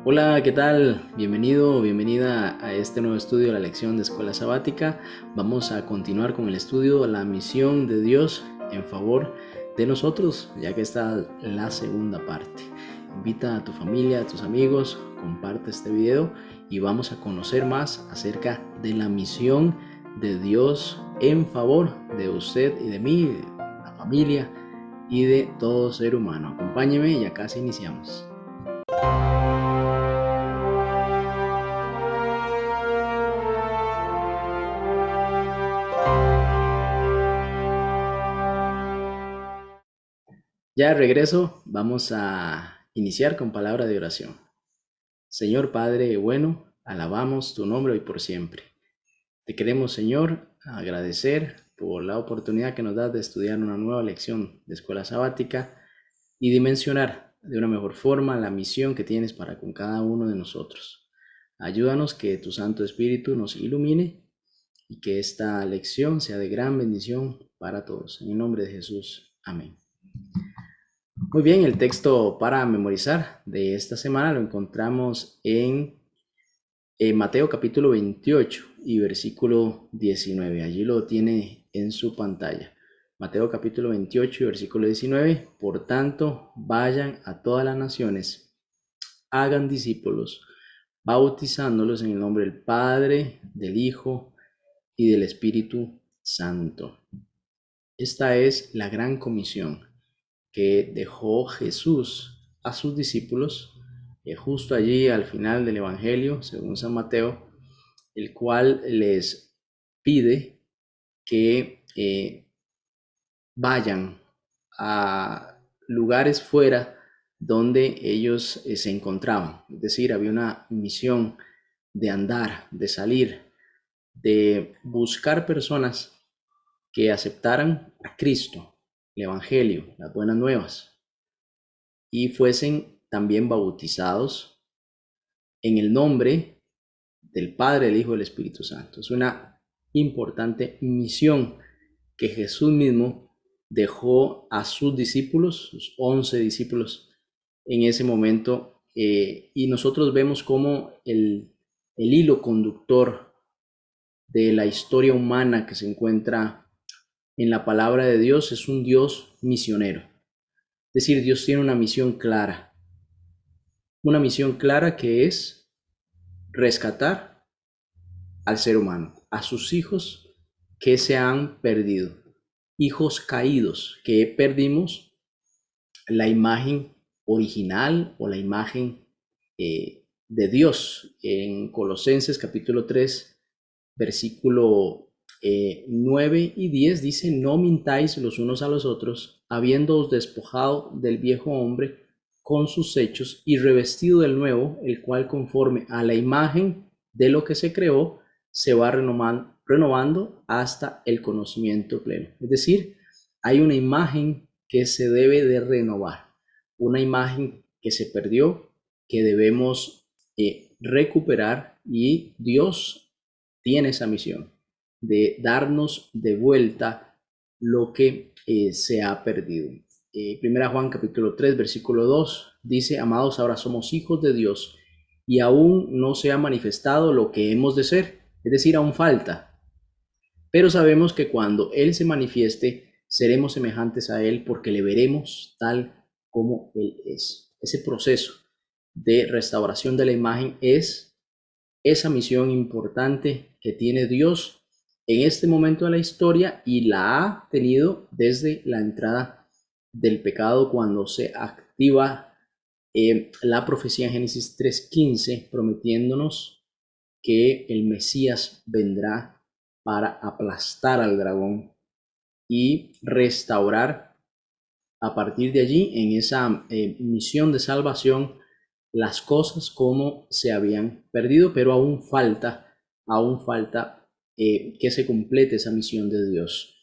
Hola, ¿qué tal? Bienvenido o bienvenida a este nuevo estudio de la lección de Escuela Sabática. Vamos a continuar con el estudio de la misión de Dios en favor de nosotros, ya que está la segunda parte. Invita a tu familia, a tus amigos, comparte este video y vamos a conocer más acerca de la misión de Dios en favor de usted y de mí, de la familia y de todo ser humano. Acompáñeme y acá iniciamos. Ya de regreso, vamos a iniciar con palabra de oración. Señor Padre bueno, alabamos tu nombre hoy por siempre. Te queremos, Señor, agradecer por la oportunidad que nos das de estudiar una nueva lección de escuela sabática y dimensionar de una mejor forma la misión que tienes para con cada uno de nosotros. Ayúdanos que tu Santo Espíritu nos ilumine y que esta lección sea de gran bendición para todos. En el nombre de Jesús. Amén. Muy bien, el texto para memorizar de esta semana lo encontramos en Mateo capítulo 28 y versículo 19. Allí lo tiene en su pantalla. Mateo capítulo 28 y versículo 19. Por tanto, vayan a todas las naciones, hagan discípulos, bautizándolos en el nombre del Padre, del Hijo y del Espíritu Santo. Esta es la gran comisión que dejó Jesús a sus discípulos, justo allí al final del Evangelio, según San Mateo, el cual les pide que vayan a lugares fuera donde ellos se encontraban. Es decir, había una misión de andar, de salir, de buscar personas que aceptaran a Cristo, el Evangelio, las buenas nuevas, y fuesen también bautizados en el nombre del Padre, del Hijo y del Espíritu Santo. Es una importante misión que Jesús mismo dejó a sus discípulos, sus 11 discípulos, en ese momento. Y nosotros vemos como el hilo conductor de la historia humana que se encuentra en la palabra de Dios es un Dios misionero. Es decir, Dios tiene una misión clara que es rescatar al ser humano, a sus hijos que se han perdido, hijos caídos, que perdimos la imagen original o la imagen de Dios. En Colosenses capítulo 3, versículo 9 y 10 dice: no mintáis los unos a los otros, habiéndoos despojado del viejo hombre con sus hechos y revestido del nuevo, el cual conforme a la imagen de lo que se creó, se va renovando hasta el conocimiento pleno. Es decir, hay una imagen que se debe de renovar, una imagen que se perdió, que debemos recuperar, y Dios tiene esa misión de darnos de vuelta lo que se ha perdido. Primera Juan capítulo 3 versículo 2 dice: amados, ahora somos hijos de Dios y aún no se ha manifestado lo que hemos de ser, es decir, aún falta, pero sabemos que cuando Él se manifieste seremos semejantes a Él porque le veremos tal como Él es. Ese proceso de restauración de la imagen es esa misión importante que tiene Dios en este momento de la historia, y la ha tenido desde la entrada del pecado, cuando se activa la profecía en Génesis 3:15, prometiéndonos que el Mesías vendrá para aplastar al dragón y restaurar a partir de allí, en esa misión de salvación, las cosas como se habían perdido, pero aún falta que se complete esa misión de Dios.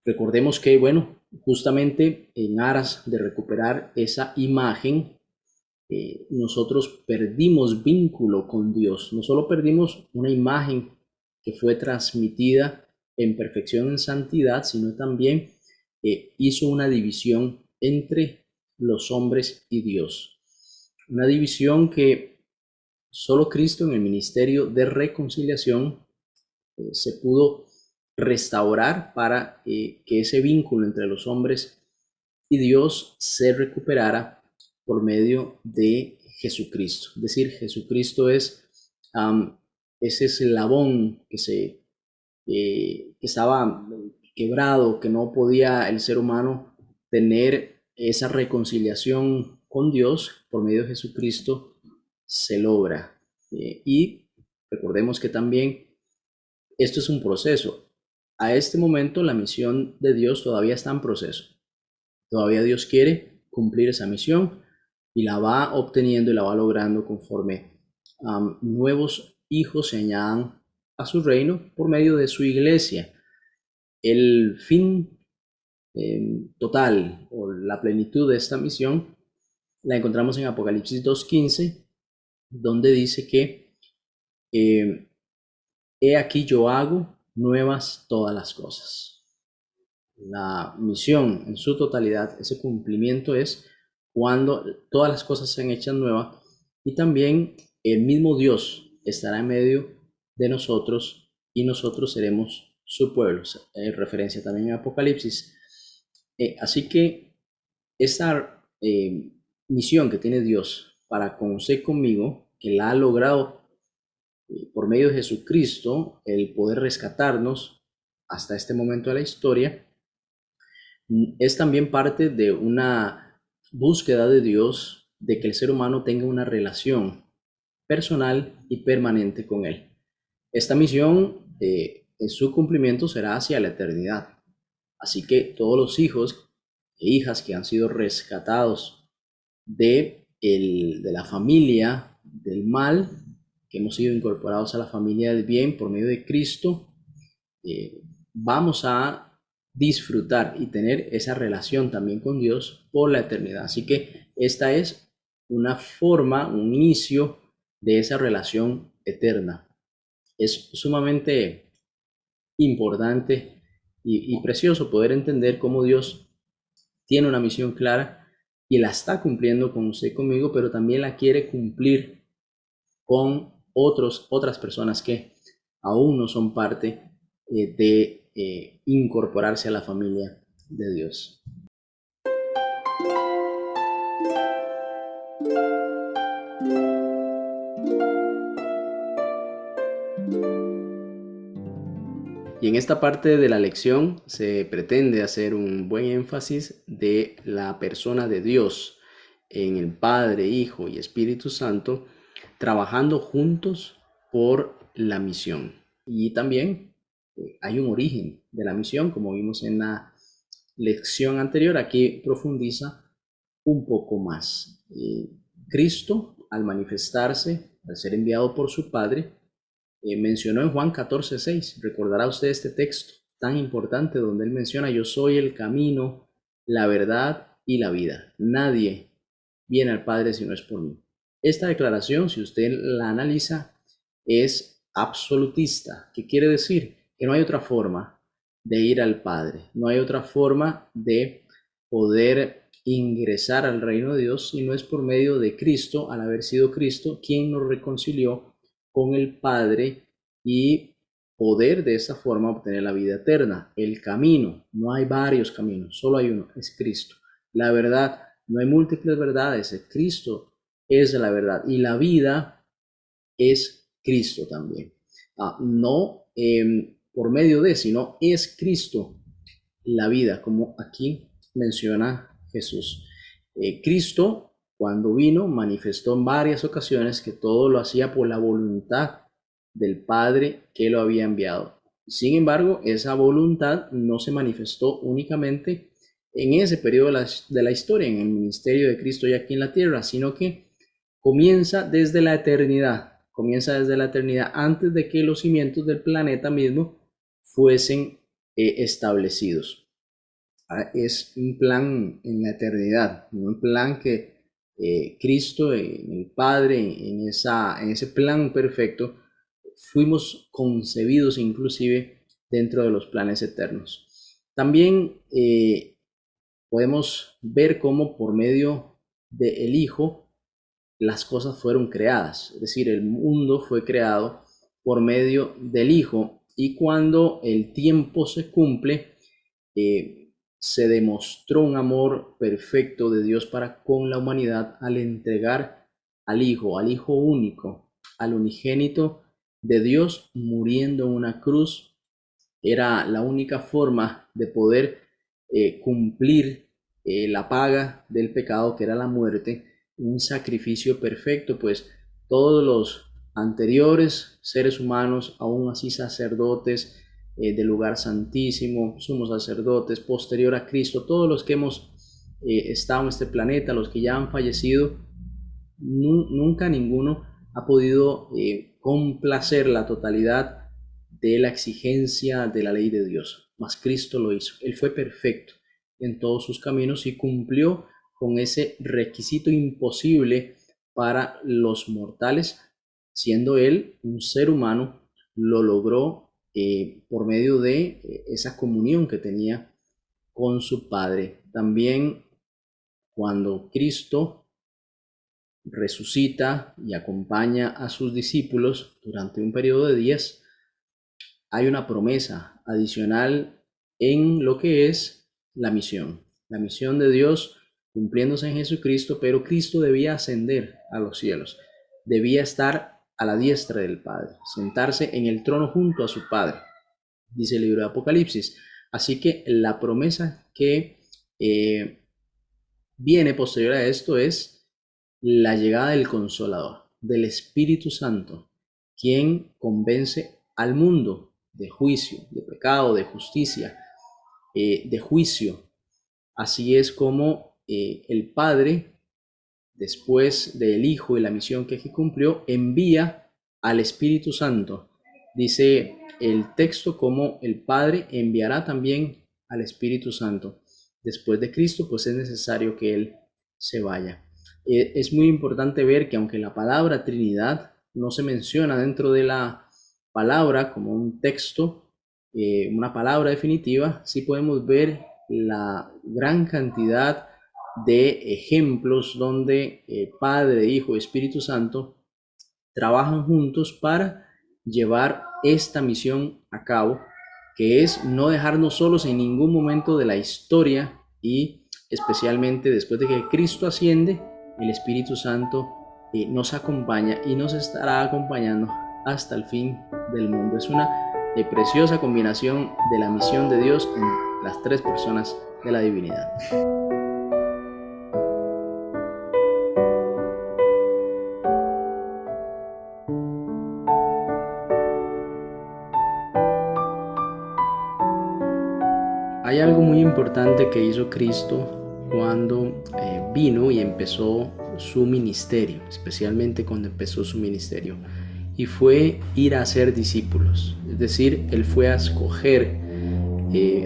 Recordemos que, bueno, justamente en aras de recuperar esa imagen, nosotros perdimos vínculo con Dios. No solo perdimos una imagen que fue transmitida en perfección, en santidad, sino también hizo una división entre los hombres y Dios. Una división que solo Cristo en el ministerio de reconciliación se pudo restaurar para que ese vínculo entre los hombres y Dios se recuperara por medio de Jesucristo. Es decir, Jesucristo es ese eslabón que estaba quebrado, que no podía el ser humano tener esa reconciliación con Dios por medio de Jesucristo, se logra. Y recordemos que también esto es un proceso. A este momento la misión de Dios todavía está en proceso. Todavía Dios quiere cumplir esa misión y la va obteniendo y la va logrando conforme nuevos hijos se añadan a su reino por medio de su iglesia. El fin total o la plenitud de esta misión la encontramos en Apocalipsis 2:15, donde dice que he aquí yo hago nuevas todas las cosas. La misión en su totalidad, ese cumplimiento es cuando todas las cosas sean hechas nuevas y también el mismo Dios estará en medio de nosotros y nosotros seremos su pueblo. En referencia también en Apocalipsis. Así que esta misión que tiene Dios para con usted y conmigo, que la ha logrado por medio de Jesucristo, el poder rescatarnos hasta este momento de la historia, es también parte de una búsqueda de Dios de que el ser humano tenga una relación personal y permanente con Él. Esta misión, en su cumplimiento, será hacia la eternidad. Así que todos los hijos e hijas que han sido rescatados de la familia del mal, que hemos sido incorporados a la familia del bien por medio de Cristo, vamos a disfrutar y tener esa relación también con Dios por la eternidad. Así que esta es una forma, un inicio de esa relación eterna. Es sumamente importante y precioso poder entender cómo Dios tiene una misión clara y la está cumpliendo con usted y conmigo, pero también la quiere cumplir con otras personas que aún no son parte de incorporarse a la familia de Dios. Y en esta parte de la lección se pretende hacer un buen énfasis de la persona de Dios en el Padre, Hijo y Espíritu Santo, trabajando juntos por la misión. Y también hay un origen de la misión, como vimos en la lección anterior. Aquí profundiza un poco más. Cristo, al manifestarse, al ser enviado por su Padre, mencionó en Juan 14:6, recordará usted este texto tan importante donde él menciona: yo soy el camino, la verdad y la vida. Nadie viene al Padre si no es por mí. Esta declaración, si usted la analiza, es absolutista. ¿Qué quiere decir? Que no hay otra forma de ir al Padre, no hay otra forma de poder ingresar al reino de Dios si no es por medio de Cristo, al haber sido Cristo quien nos reconcilió con el Padre y poder de esa forma obtener la vida eterna. El camino, no hay varios caminos, solo hay uno, es Cristo. La verdad, no hay múltiples verdades, es Cristo es la verdad y la vida es Cristo también. No por medio de, sino es Cristo la vida, como aquí menciona Jesús. Cristo, cuando vino, manifestó en varias ocasiones que todo lo hacía por la voluntad del Padre que lo había enviado. Sin embargo, esa voluntad no se manifestó únicamente en ese periodo de la historia, en el ministerio de Cristo ya aquí en la tierra, sino que comienza desde la eternidad antes de que los cimientos del planeta mismo fuesen establecidos. Es un plan en la eternidad, un plan que Cristo, el Padre, en ese plan perfecto, fuimos concebidos inclusive dentro de los planes eternos. También podemos ver cómo por medio del Hijo las cosas fueron creadas, es decir, el mundo fue creado por medio del Hijo, y cuando el tiempo se cumple, se demostró un amor perfecto de Dios para con la humanidad al entregar al Hijo único, al unigénito de Dios muriendo en una cruz. Era la única forma de poder cumplir la paga del pecado, que era la muerte, un sacrificio perfecto, pues todos los anteriores seres humanos, aún así sacerdotes del lugar santísimo, sumos sacerdotes, posterior a Cristo, todos los que hemos estado en este planeta, los que ya han fallecido, nunca ninguno ha podido complacer la totalidad de la exigencia de la ley de Dios, mas Cristo lo hizo. Él fue perfecto en todos sus caminos y cumplió con ese requisito imposible para los mortales, siendo Él un ser humano. Lo logró por medio de esa comunión que tenía con su Padre. También cuando Cristo resucita y acompaña a sus discípulos durante un periodo de días, hay una promesa adicional en lo que es la misión de Dios cumpliéndose en Jesucristo, pero Cristo debía ascender a los cielos, debía estar a la diestra del Padre, sentarse en el trono junto a su Padre, dice el libro de Apocalipsis. Así que la promesa que viene posterior a esto es la llegada del Consolador, del Espíritu Santo, quien convence al mundo de juicio, de pecado, de justicia, de juicio. Así es como el Padre, después del Hijo y la misión que cumplió, envía al Espíritu Santo. Dice el texto como el Padre enviará también al Espíritu Santo. Después de Cristo, pues es necesario que Él se vaya. Es muy importante ver que aunque la palabra Trinidad no se menciona dentro de la palabra como un texto, una palabra definitiva, sí podemos ver la gran cantidad de ejemplos donde Padre, Hijo y Espíritu Santo trabajan juntos para llevar esta misión a cabo, que es no dejarnos solos en ningún momento de la historia, y especialmente después de que Cristo asciende, el Espíritu Santo nos acompaña y nos estará acompañando hasta el fin del mundo. Es una preciosa combinación de la misión de Dios en las tres personas de la divinidad. Hay algo muy importante que hizo Cristo cuando vino y empezó su ministerio, especialmente cuando empezó su ministerio, y fue ir a hacer discípulos. Es decir, Él fue a escoger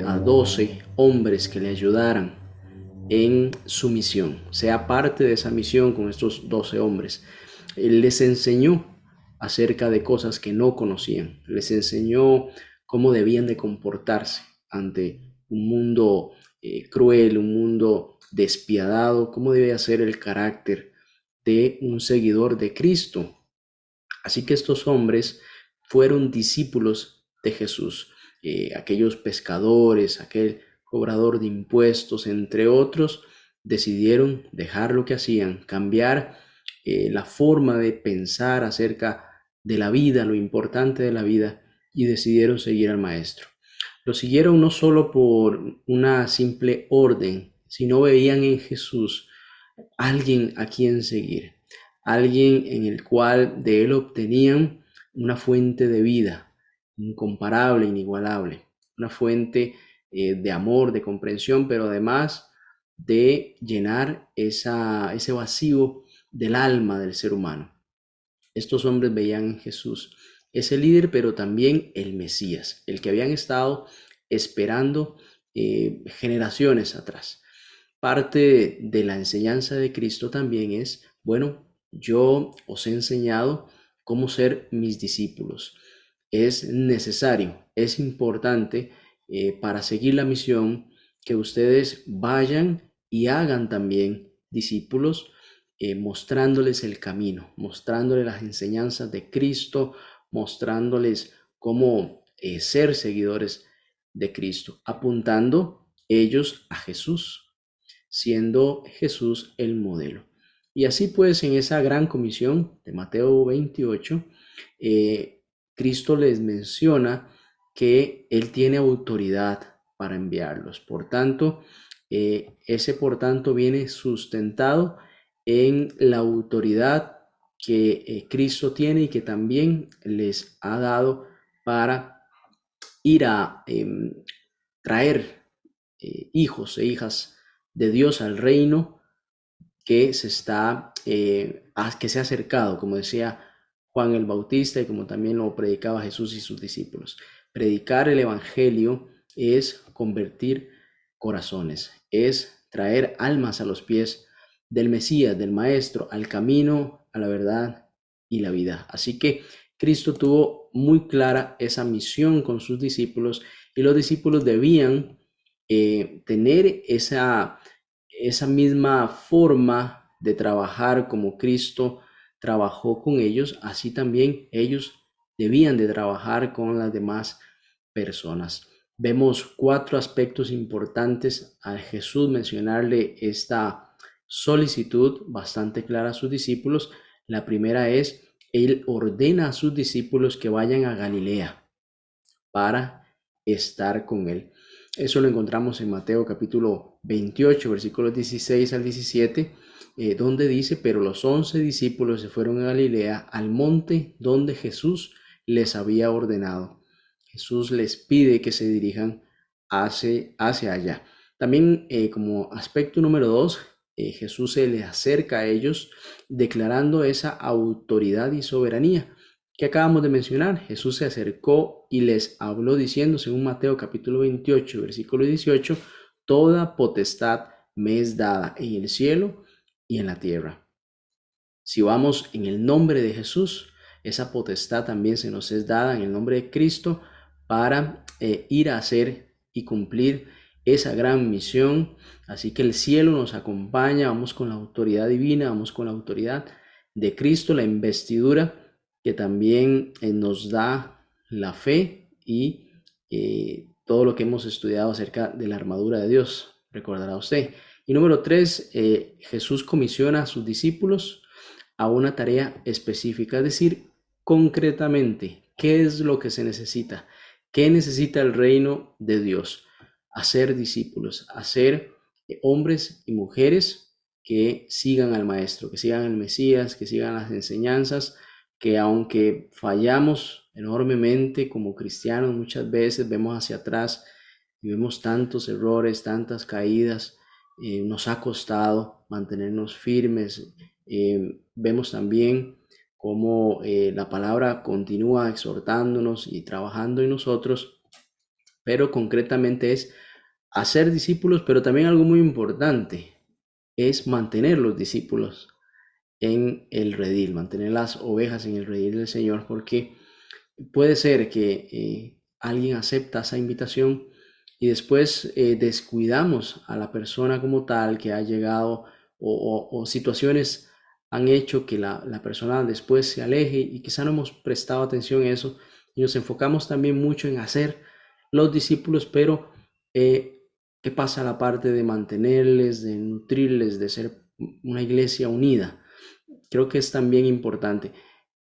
a 12 hombres que le ayudaran en su misión, sea parte de esa misión con estos 12 hombres. Él les enseñó acerca de cosas que no conocían, les enseñó cómo debían de comportarse ante un mundo cruel, un mundo despiadado, cómo debe ser el carácter de un seguidor de Cristo. Así que estos hombres fueron discípulos de Jesús. Aquellos pescadores, aquel cobrador de impuestos, entre otros, decidieron dejar lo que hacían, cambiar la forma de pensar acerca de la vida, lo importante de la vida, y decidieron seguir al Maestro. Lo siguieron no solo por una simple orden, sino veían en Jesús alguien a quien seguir, alguien en el cual de él obtenían una fuente de vida incomparable, inigualable, una fuente de amor, de comprensión, pero además de llenar ese vacío del alma del ser humano. Estos hombres veían en Jesús ese líder, pero también el Mesías, el que habían estado esperando generaciones atrás. Parte de la enseñanza de Cristo también es, bueno, yo os he enseñado cómo ser mis discípulos. Es necesario, es importante para seguir la misión que ustedes vayan y hagan también discípulos mostrándoles el camino, mostrándoles las enseñanzas de Cristo, mostrándoles cómo ser seguidores de Cristo, apuntando ellos a Jesús, siendo Jesús el modelo. Y así pues, en esa gran comisión de Mateo 28, Cristo les menciona que Él tiene autoridad para enviarlos. Por tanto, ese por tanto viene sustentado en la autoridad que Cristo tiene y que también les ha dado para ir a traer hijos e hijas de Dios al reino que que se ha acercado, como decía Juan el Bautista y como también lo predicaba Jesús y sus discípulos. Predicar el evangelio es convertir corazones, es traer almas a los pies del Mesías, del Maestro, al camino, a la verdad y la vida. Así que Cristo tuvo muy clara esa misión con sus discípulos y los discípulos debían tener esa misma forma de trabajar como Cristo trabajó con ellos, así también ellos debían de trabajar con las demás personas. Vemos cuatro aspectos importantes a Jesús mencionarle esta solicitud bastante clara a sus discípulos. La primera es, Él ordena a sus discípulos que vayan a Galilea para estar con Él. Eso lo encontramos en Mateo capítulo 28, versículos 16 al 17, donde dice, pero los 11 discípulos se fueron a Galilea, al monte donde Jesús les había ordenado. Jesús les pide que se dirijan hacia allá. También como aspecto número 2, Jesús se les acerca a ellos declarando esa autoridad y soberanía que acabamos de mencionar. Jesús se acercó y les habló diciendo, según Mateo capítulo 28, versículo 18, toda potestad me es dada en el cielo y en la tierra. Si vamos en el nombre de Jesús, esa potestad también se nos es dada en el nombre de Cristo para ir a hacer y cumplir esa gran misión. Así que el cielo nos acompaña, vamos con la autoridad divina, vamos con la autoridad de Cristo, la investidura que también nos da la fe y todo lo que hemos estudiado acerca de la armadura de Dios, recordará usted. Y número 3, Jesús comisiona a sus discípulos a una tarea específica, es decir, concretamente, ¿qué es lo que se necesita? ¿Qué necesita el reino de Dios? Hacer discípulos, hacer hombres y mujeres que sigan al Maestro, que sigan al Mesías, que sigan las enseñanzas, que aunque fallamos enormemente como cristianos, muchas veces vemos hacia atrás y vemos tantos errores, tantas caídas, nos ha costado mantenernos firmes. Vemos también cómo la palabra continúa exhortándonos y trabajando en nosotros, pero concretamente es hacer discípulos, pero también algo muy importante es mantener los discípulos en el redil, mantener las ovejas en el redil del Señor, porque puede ser que alguien acepta esa invitación y después descuidamos a la persona como tal que ha llegado o situaciones han hecho que la persona después se aleje y quizá no hemos prestado atención a eso y nos enfocamos también mucho en hacer los discípulos, pero ¿qué pasa a la parte de mantenerles, de nutrirles, de ser una iglesia unida? Creo que es también importante.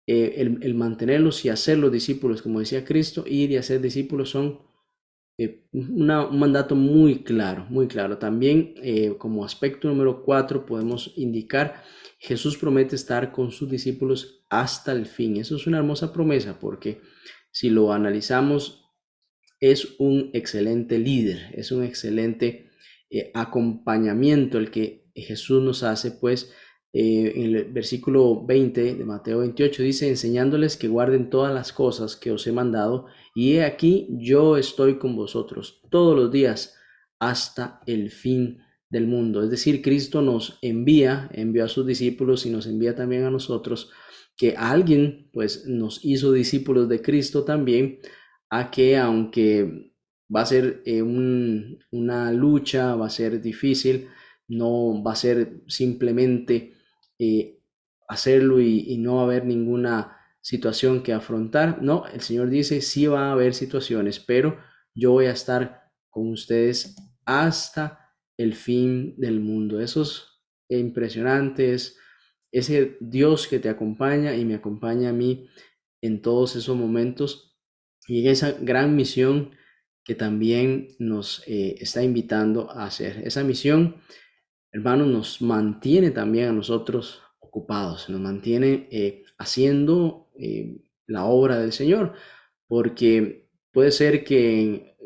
El mantenerlos y hacer los discípulos, como decía Cristo, ir y hacer discípulos son un mandato muy claro, muy claro. También como aspecto número 4 podemos indicar, Jesús promete estar con sus discípulos hasta el fin. Eso es una hermosa promesa porque si lo analizamos, es un excelente líder, es un excelente acompañamiento el que Jesús nos hace, pues en el versículo 20 de Mateo 28 dice, enseñándoles que guarden todas las cosas que os he mandado, y he aquí yo estoy con vosotros todos los días hasta el fin del mundo. Es decir, Cristo nos envió a sus discípulos y nos envía también a nosotros, que alguien pues nos hizo discípulos de Cristo también, a que aunque va a ser una lucha, va a ser difícil, no va a ser simplemente eh, hacerlo y no va a haber ninguna situación que afrontar. No, el Señor dice, sí va a haber situaciones, pero yo voy a estar con ustedes hasta el fin del mundo. Eso es impresionante, es ese Dios que te acompaña y me acompaña a mí en todos esos momentos y en esa gran misión que también nos está invitando a hacer. Esa misión, hermanos, nos mantiene también a nosotros ocupados, nos mantiene haciendo la obra del Señor, porque puede ser que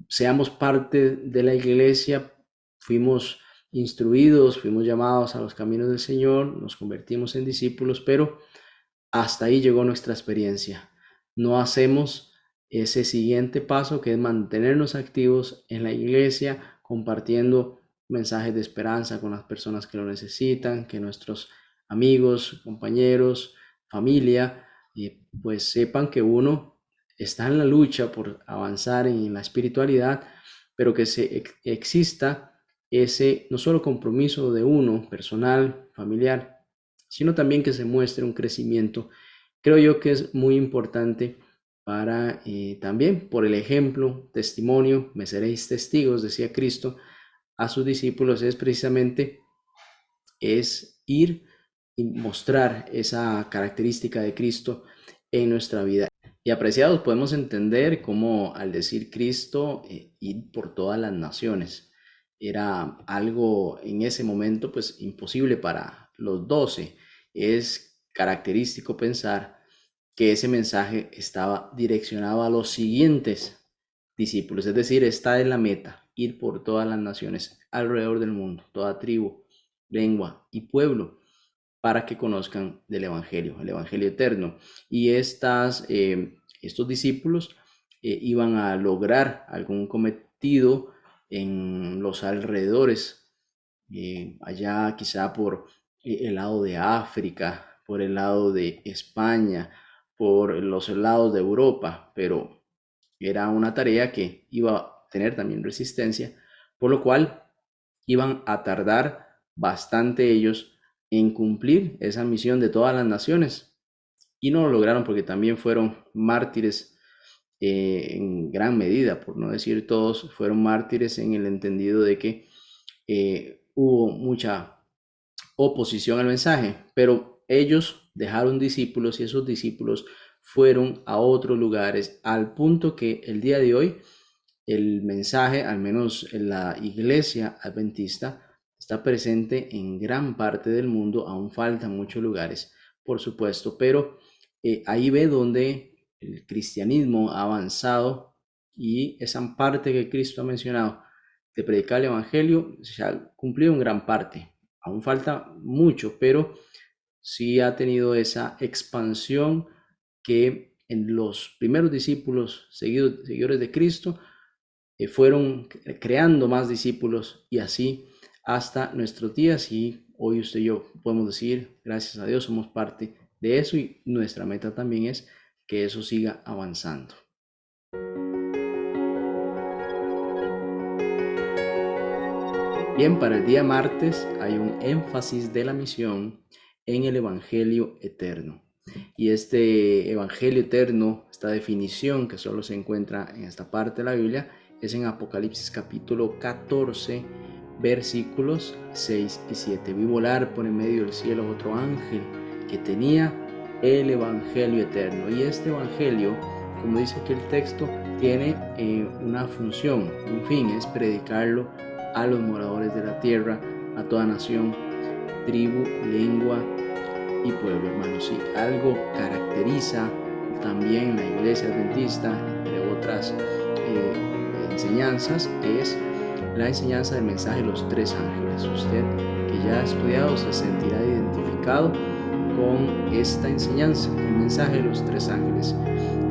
seamos parte de la iglesia, fuimos instruidos, fuimos llamados a los caminos del Señor, nos convertimos en discípulos, pero hasta ahí llegó nuestra experiencia. No hacemos ese siguiente paso que es mantenernos activos en la iglesia, compartiendo mensajes de esperanza con las personas que lo necesitan, que nuestros amigos, compañeros, familia, pues sepan que uno está en la lucha por avanzar en la espiritualidad, pero que exista ese no solo compromiso de uno personal, familiar, sino también que se muestre un crecimiento. Creo yo que es muy importante para también por el ejemplo, testimonio, me seréis testigos, decía Cristo a sus discípulos, es precisamente es ir y mostrar esa característica de Cristo en nuestra vida. Y apreciados, podemos entender cómo al decir Cristo, ir por todas las naciones, era algo en ese momento pues imposible para los 12. Es característico pensar que ese mensaje estaba direccionado a los siguientes discípulos, es decir, esta es la meta, ir por todas las naciones alrededor del mundo, toda tribu, lengua y pueblo, para que conozcan del Evangelio, el Evangelio eterno. Y estos discípulos iban a lograr algún cometido en los alrededores, allá quizá por el lado de África, por el lado de España, por los lados de Europa, pero era una tarea que iba a tener también resistencia, por lo cual iban a tardar bastante ellos en cumplir esa misión de todas las naciones. Y no lo lograron porque también fueron mártires en gran medida, por no decir todos, fueron mártires en el entendido de que hubo mucha oposición al mensaje, pero ellos dejaron discípulos y esos discípulos fueron a otros lugares al punto que el día de hoy el mensaje, al menos en la iglesia adventista, está presente en gran parte del mundo, aún faltan muchos lugares, por supuesto, pero ahí ve donde el cristianismo ha avanzado y esa parte que Cristo ha mencionado de predicar el evangelio se ha cumplido en gran parte. Aún falta mucho, pero sí ha tenido esa expansión que en los primeros discípulos seguidores de Cristo fueron creando más discípulos y así hasta nuestros días y hoy usted y yo podemos decir, gracias a Dios, somos parte de eso y nuestra meta también es que eso siga avanzando. Bien, para el día martes hay un énfasis de la misión en el Evangelio eterno. Y este Evangelio eterno, esta definición que solo se encuentra en esta parte de la Biblia, es en Apocalipsis capítulo 14, versículos 6 y 7. Vi volar por en medio del cielo otro ángel que tenía el Evangelio eterno. Y este Evangelio, como dice aquí el texto, tiene una función, un fin, es predicarlo a los moradores de la tierra, a toda nación, tribu, lengua y pueblo, hermanos. Si algo caracteriza también la iglesia adventista, entre otras enseñanzas, es la enseñanza del mensaje de los tres ángeles. Usted que ya ha estudiado se sentirá identificado con esta enseñanza, el mensaje de los tres ángeles.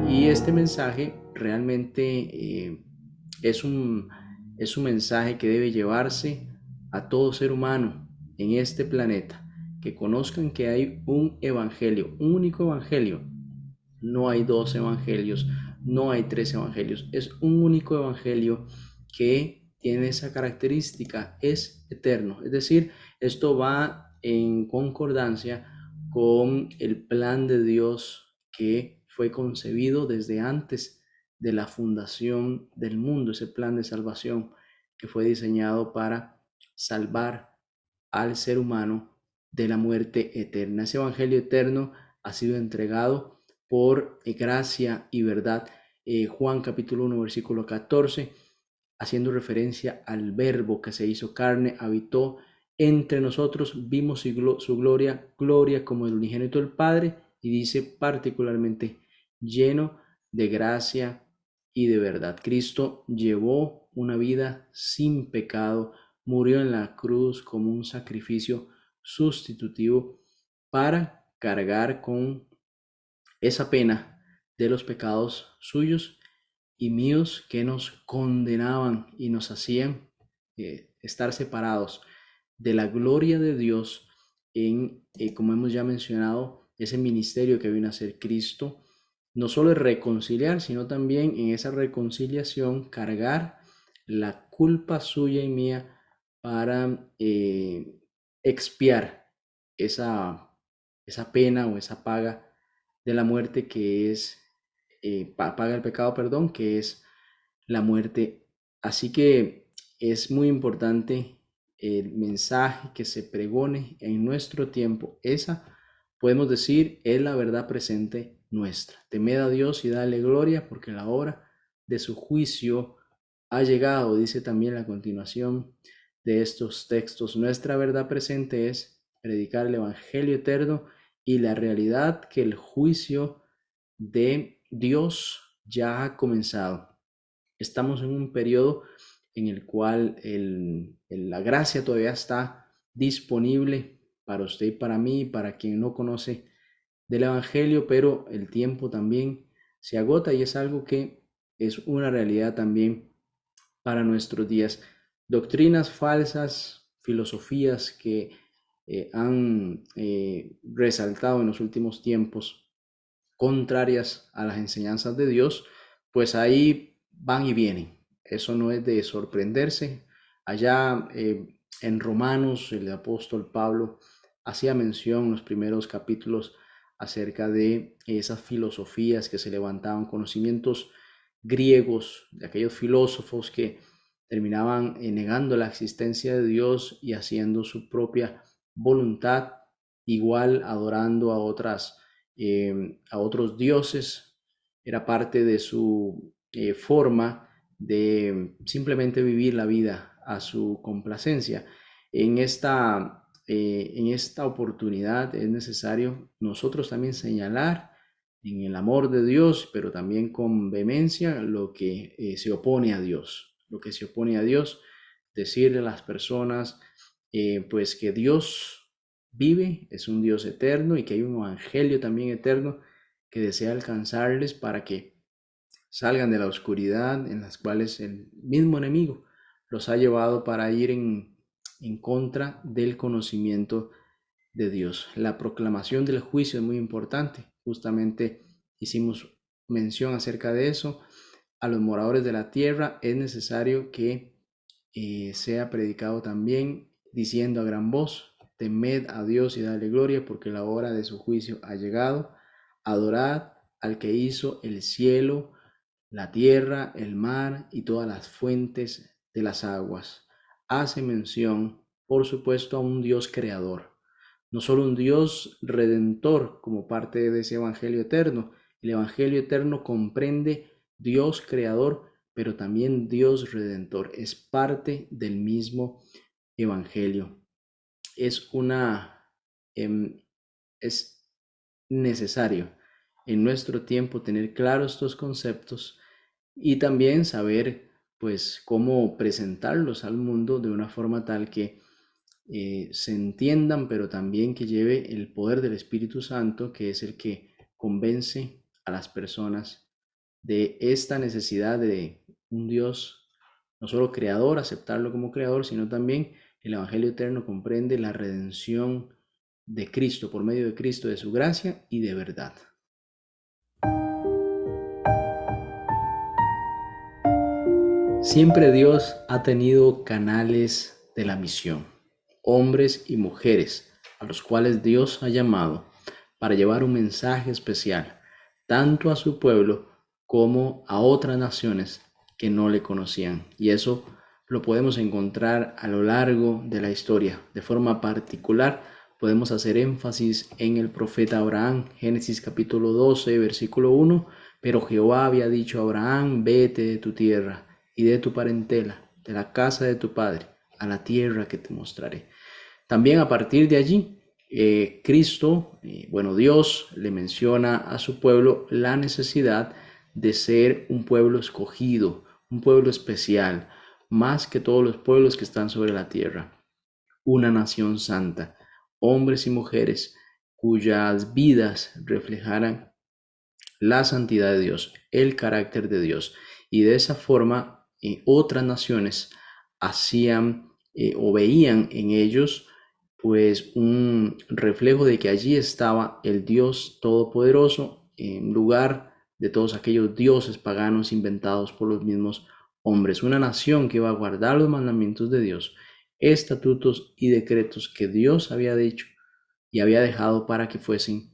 Y este mensaje realmente es un mensaje que debe llevarse a todo ser humano en este planeta, que conozcan que hay un evangelio, un único evangelio. No hay dos evangelios, no hay tres evangelios, es un único evangelio que tiene esa característica, es eterno. Es decir, esto va en concordancia con el plan de Dios que fue concebido desde antes de la fundación del mundo, ese plan de salvación que fue diseñado para salvar al ser humano de la muerte eterna. Ese evangelio eterno ha sido entregado por gracia y verdad. Juan capítulo 1 versículo 14, haciendo referencia al verbo que se hizo carne, habitó entre nosotros, vimos su gloria, gloria como el unigénito del Padre, y dice particularmente lleno de gracia y de verdad. Cristo llevó una vida sin pecado, murió en la cruz como un sacrificio sustitutivo para cargar con esa pena de los pecados suyos y míos que nos condenaban y nos hacían estar separados de la gloria de Dios en, como hemos ya mencionado, ese ministerio que vino a ser Cristo. No solo es reconciliar, sino también en esa reconciliación cargar la culpa suya y mía para expiar esa, esa pena o esa paga de la muerte que es, paga el pecado, perdón, que es la muerte. Así que es muy importante el mensaje que se pregone en nuestro tiempo. Esa, podemos decir, es la verdad presente nuestra. Temed a Dios y dale gloria, porque la hora de su juicio ha llegado, dice también la continuación de estos textos. Nuestra verdad presente es predicar el Evangelio eterno y la realidad que el juicio de Dios ya ha comenzado. Estamos en un periodo en el cual la gracia todavía está disponible para usted y para mí, para quien no conoce del Evangelio, pero el tiempo también se agota y es algo que es una realidad también para nuestros días. Doctrinas falsas, filosofías que han resaltado en los últimos tiempos, contrarias a las enseñanzas de Dios, pues ahí van y vienen. Eso no es de sorprenderse. Allá en Romanos, el apóstol Pablo hacía mención en los primeros capítulos acerca de esas filosofías que se levantaban, conocimientos griegos, de aquellos filósofos que terminaban negando la existencia de Dios y haciendo su propia voluntad, igual adorando a otros dioses. Era parte de su forma de simplemente vivir la vida a su complacencia. En esta oportunidad es necesario nosotros también señalar en el amor de Dios, pero también con vehemencia lo que se opone a Dios, lo que se opone a Dios, decirle a las personas pues que Dios vive, es un Dios eterno y que hay un evangelio también eterno que desea alcanzarles para que salgan de la oscuridad en las cuales el mismo enemigo los ha llevado para ir en contra del conocimiento de Dios. La proclamación del juicio es muy importante. Justamente hicimos mención acerca de eso. A los moradores de la tierra es necesario que sea predicado también diciendo a gran voz, temed a Dios y dale gloria porque la hora de su juicio ha llegado. Adorad al que hizo el cielo, la tierra, el mar y todas las fuentes de las aguas. Hace mención, por supuesto, a un Dios creador, no solo un Dios redentor como parte de ese Evangelio eterno. El Evangelio eterno comprende Dios creador, pero también Dios redentor. Es parte del mismo Evangelio. Es es necesario en nuestro tiempo tener claros estos conceptos y también saber pues cómo presentarlos al mundo de una forma tal que se entiendan, pero también que lleve el poder del Espíritu Santo, que es el que convence a las personas de esta necesidad de un Dios no solo creador, aceptarlo como creador, sino también el Evangelio eterno comprende la redención de Cristo, por medio de Cristo, de su gracia y de verdad. Siempre Dios ha tenido canales de la misión, hombres y mujeres a los cuales Dios ha llamado para llevar un mensaje especial, tanto a su pueblo como a otras naciones que no le conocían. Y eso lo podemos encontrar a lo largo de la historia. De forma particular, podemos hacer énfasis en el profeta Abraham, Génesis capítulo 12, versículo 1. Pero Jehová había dicho a Abraham: vete de tu tierra y de tu parentela, de la casa de tu padre, a la tierra que te mostraré. También a partir de allí, Cristo, Dios le menciona a su pueblo la necesidad de ser un pueblo escogido, un pueblo especial, más que todos los pueblos que están sobre la tierra, una nación santa, hombres y mujeres cuyas vidas reflejaran la santidad de Dios, el carácter de Dios. Y de esa forma, otras naciones hacían o veían en ellos pues un reflejo de que allí estaba el Dios Todopoderoso en lugar de todos aquellos dioses paganos inventados por los mismos hombres. Una nación que iba a guardar los mandamientos de Dios, estatutos y decretos que Dios había dicho y había dejado para que fuesen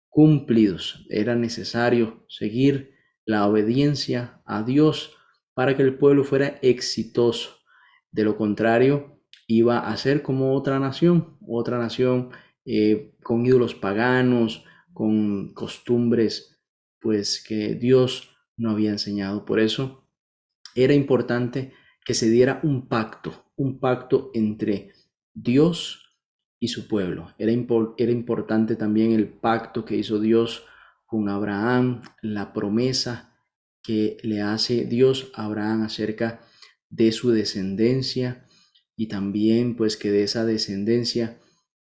cumplidos. Era necesario seguir la obediencia a Dios para que el pueblo fuera exitoso. De lo contrario, iba a ser como otra nación con ídolos paganos, con costumbres pues que Dios no había enseñado. Por eso era importante que se diera un pacto entre Dios y su pueblo. Era importante también el pacto que hizo Dios con Abraham, la promesa que le hace Dios a Abraham acerca de su descendencia y también pues que de esa descendencia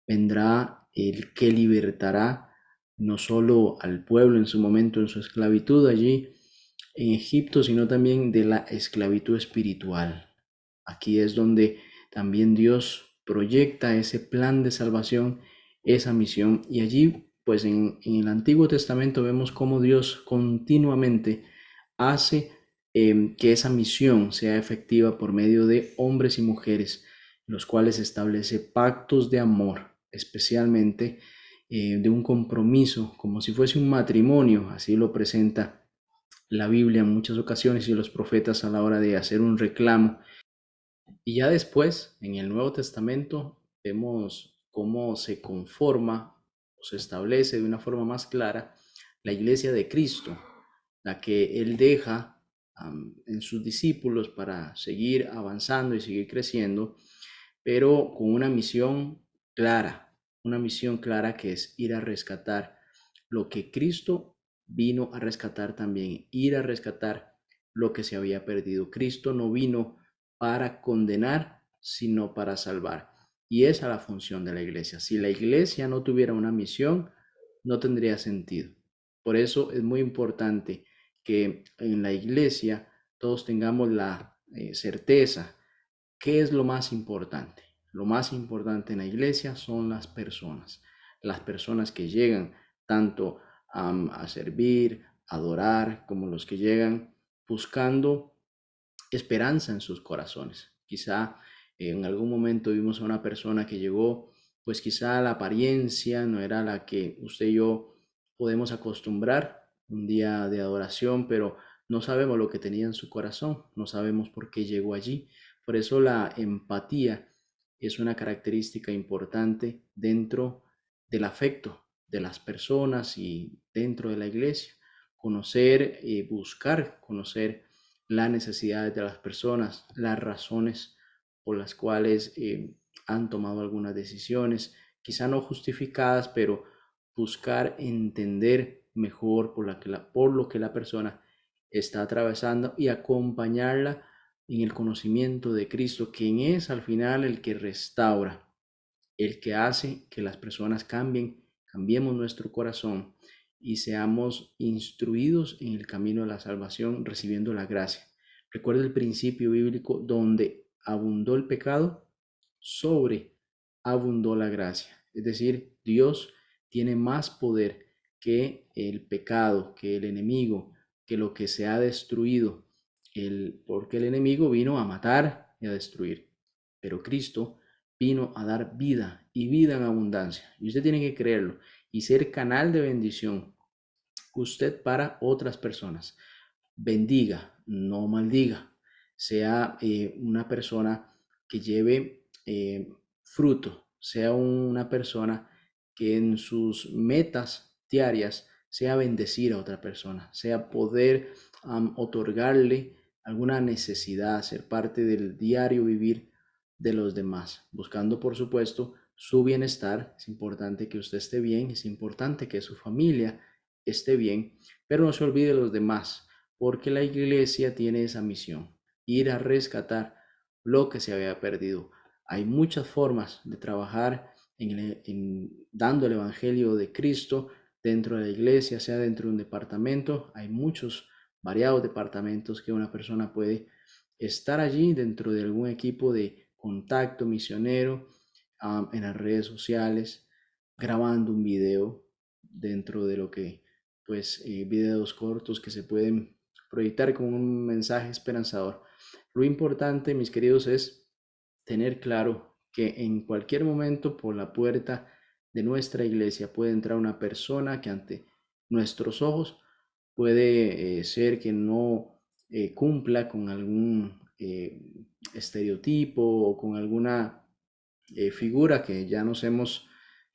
vendrá el que libertará no solo al pueblo en su momento en su esclavitud allí en Egipto, sino también de la esclavitud espiritual. Aquí es donde también Dios proyecta ese plan de salvación, esa misión. Y allí, pues en el Antiguo Testamento vemos cómo Dios continuamente hace que esa misión sea efectiva por medio de hombres y mujeres, los cuales establece pactos de amor, especialmente de un compromiso, como si fuese un matrimonio, así lo presenta la Biblia en muchas ocasiones y los profetas a la hora de hacer un reclamo. Y ya después, en el Nuevo Testamento, vemos cómo se conforma o se establece de una forma más clara la iglesia de Cristo, la que Él deja en sus discípulos para seguir avanzando y seguir creciendo, pero con una misión clara que es ir a rescatar lo que Cristo vino a rescatar también, ir a rescatar lo que se había perdido. Cristo no vino para condenar, sino para salvar. Y esa es la función de la iglesia. Si la iglesia no tuviera una misión, no tendría sentido. Por eso es muy importante que en la iglesia todos tengamos la certeza. ¿Qué es lo más importante? Lo más importante en la iglesia son las personas que llegan tanto a servir, adorar, como los que llegan buscando esperanza en sus corazones. Quizá en algún momento vimos a una persona que llegó, pues quizá la apariencia no era la que usted y yo podemos acostumbrar un día de adoración, pero no sabemos lo que tenía en su corazón, no sabemos por qué llegó allí. Por eso la empatía es una característica importante dentro del afecto de las personas y dentro de la iglesia. Conocer, buscar conocer las necesidades de las personas, las razones por las cuales han tomado algunas decisiones, quizá no justificadas, pero buscar entender mejor por lo que la persona está atravesando y acompañarla en el conocimiento de Cristo, quien es al final el que restaura, el que hace que las personas cambiemos nuestro corazón y seamos instruidos en el camino de la salvación, recibiendo la gracia. Recuerda el principio bíblico: donde abundó el pecado, sobre abundó la gracia. Es decir, Dios tiene más poder que el pecado, que el enemigo, que lo que se ha destruido, porque el enemigo vino a matar y a destruir. Pero Cristo vino a dar vida y vida en abundancia. Y usted tiene que creerlo y ser canal de bendición usted para otras personas. Bendiga, no maldiga. Sea una persona que lleve fruto, sea una persona que en sus metas diarias sea bendecir a otra persona, sea poder otorgarle alguna necesidad, ser parte del diario vivir de los demás, buscando por supuesto su bienestar. Es importante que usted esté bien, es importante que su familia esté bien, pero no se olvide de los demás, porque la iglesia tiene esa misión, ir a rescatar lo que se había perdido. Hay muchas formas de trabajar dando el Evangelio de Cristo dentro de la iglesia, sea dentro de un departamento. Hay muchos variados departamentos que una persona puede estar allí dentro de algún equipo de contacto misionero, en las redes sociales, grabando un video dentro de lo que, pues, videos cortos que se pueden proyectar con un mensaje esperanzador. Lo importante, mis queridos, es tener claro que en cualquier momento por la puerta de nuestra iglesia puede entrar una persona que ante nuestros ojos puede ser que no cumpla con algún estereotipo o con alguna figura que ya nos hemos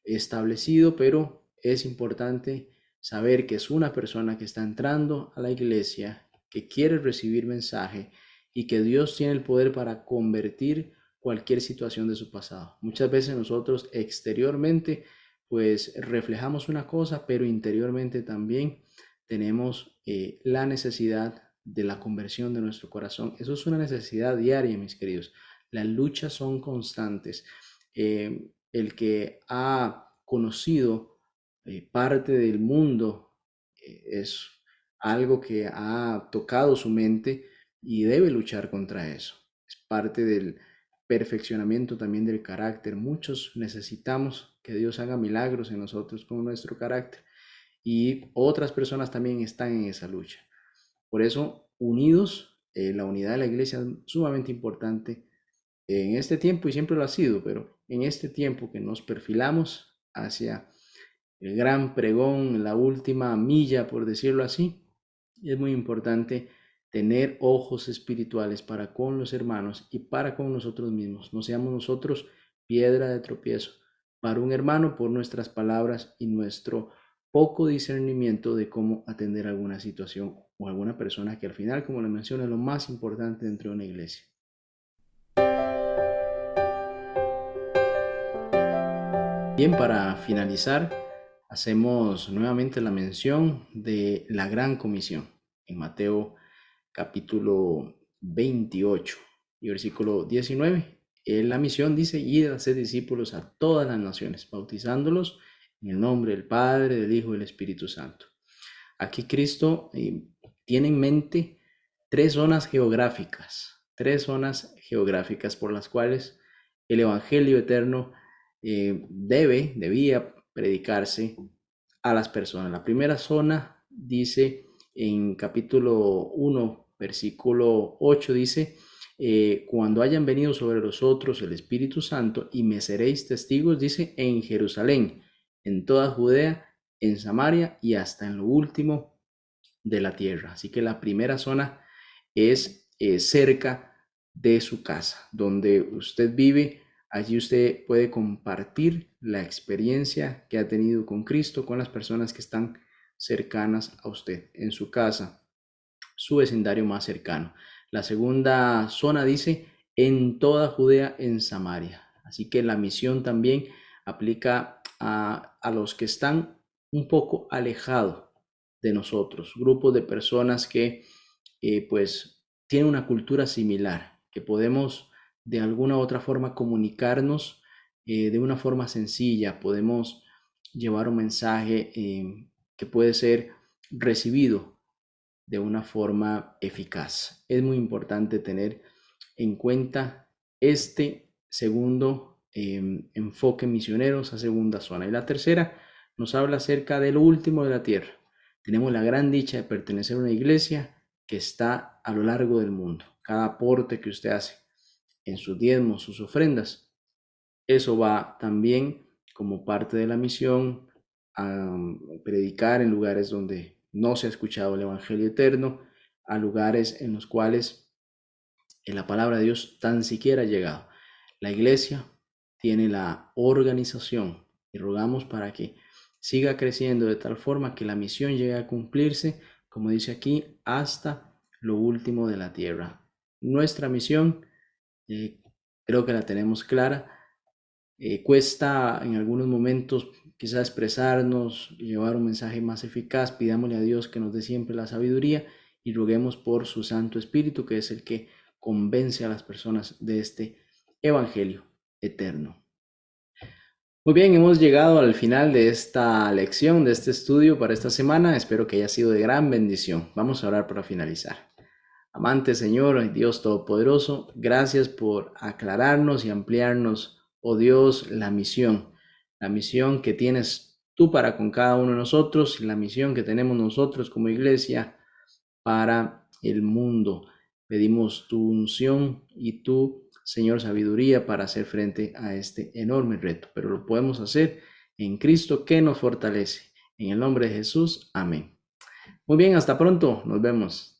establecido, pero es importante saber que es una persona que está entrando a la iglesia, que quiere recibir mensaje y que Dios tiene el poder para convertir cualquier situación de su pasado. Muchas veces nosotros exteriormente pues reflejamos una cosa, pero interiormente también tenemos la necesidad de la conversión de nuestro corazón. Eso es una necesidad diaria, mis queridos. Las luchas son constantes. El que ha conocido parte del mundo es algo que ha tocado su mente y debe luchar contra eso. Es parte del perfeccionamiento también del carácter. Muchos necesitamos que Dios haga milagros en nosotros con nuestro carácter y otras personas también están en esa lucha. Por eso, unidos, la unidad de la iglesia es sumamente importante en este tiempo y siempre lo ha sido, pero en este tiempo que nos perfilamos hacia el gran pregón, la última milla, por decirlo así, es muy importante tener ojos espirituales para con los hermanos y para con nosotros mismos. No seamos nosotros piedra de tropiezo para un hermano por nuestras palabras y nuestro poco discernimiento de cómo atender alguna situación o alguna persona que al final, como le mencioné, es lo más importante dentro de una iglesia. Bien, para finalizar, hacemos nuevamente la mención de la Gran Comisión en Mateo capítulo 28 y versículo 19. La misión dice: ir a ser discípulos a todas las naciones, bautizándolos en el nombre del Padre, del Hijo y del Espíritu Santo. Aquí Cristo tiene en mente tres zonas geográficas por las cuales el Evangelio eterno debía predicarse a las personas. La primera zona dice en capítulo 1, versículo 8, dice: cuando hayan venido sobre vosotros el Espíritu Santo y me seréis testigos, dice, en Jerusalén, en toda Judea, en Samaria y hasta en lo último de la tierra. Así que la primera zona es cerca de su casa, donde usted vive. Allí usted puede compartir la experiencia que ha tenido con Cristo con las personas que están cercanas a usted en su casa, su vecindario más cercano. La segunda zona dice en toda Judea, en Samaria. Así que la misión también aplica a los que están un poco alejados de nosotros, grupos de personas que pues tienen una cultura similar, que podemos de alguna u otra forma comunicarnos de una forma sencilla, podemos llevar un mensaje que puede ser recibido de una forma eficaz. Es muy importante tener en cuenta este segundo enfoque misionero, esa segunda zona. Y la tercera nos habla acerca de lo último de la tierra. Tenemos la gran dicha de pertenecer a una iglesia que está a lo largo del mundo. Cada aporte que usted hace en sus diezmos, sus ofrendas, Eso va también como parte de la misión a predicar en lugares donde no se ha escuchado el Evangelio eterno, a lugares en los cuales la palabra de Dios tan siquiera ha llegado. La iglesia tiene la organización y rogamos para que siga creciendo de tal forma que la misión llegue a cumplirse, como dice aquí, hasta lo último de la tierra. Nuestra misión, eh, creo que la tenemos clara. Cuesta en algunos momentos quizás expresarnos, llevar un mensaje más eficaz. Pidámosle a Dios que nos dé siempre la sabiduría y roguemos por su Santo Espíritu, que es el que convence a las personas de este Evangelio eterno. Muy bien, hemos llegado al final de esta lección, de este estudio para esta semana. Espero que haya sido de gran bendición. Vamos a orar para finalizar. Amante Señor, Dios Todopoderoso, gracias por aclararnos y ampliarnos, oh Dios, la misión que tienes tú para con cada uno de nosotros y la misión que tenemos nosotros como iglesia para el mundo. Pedimos tu unción y tu, Señor, sabiduría para hacer frente a este enorme reto, pero lo podemos hacer en Cristo que nos fortalece. En el nombre de Jesús, amén. Muy bien, hasta pronto, nos vemos.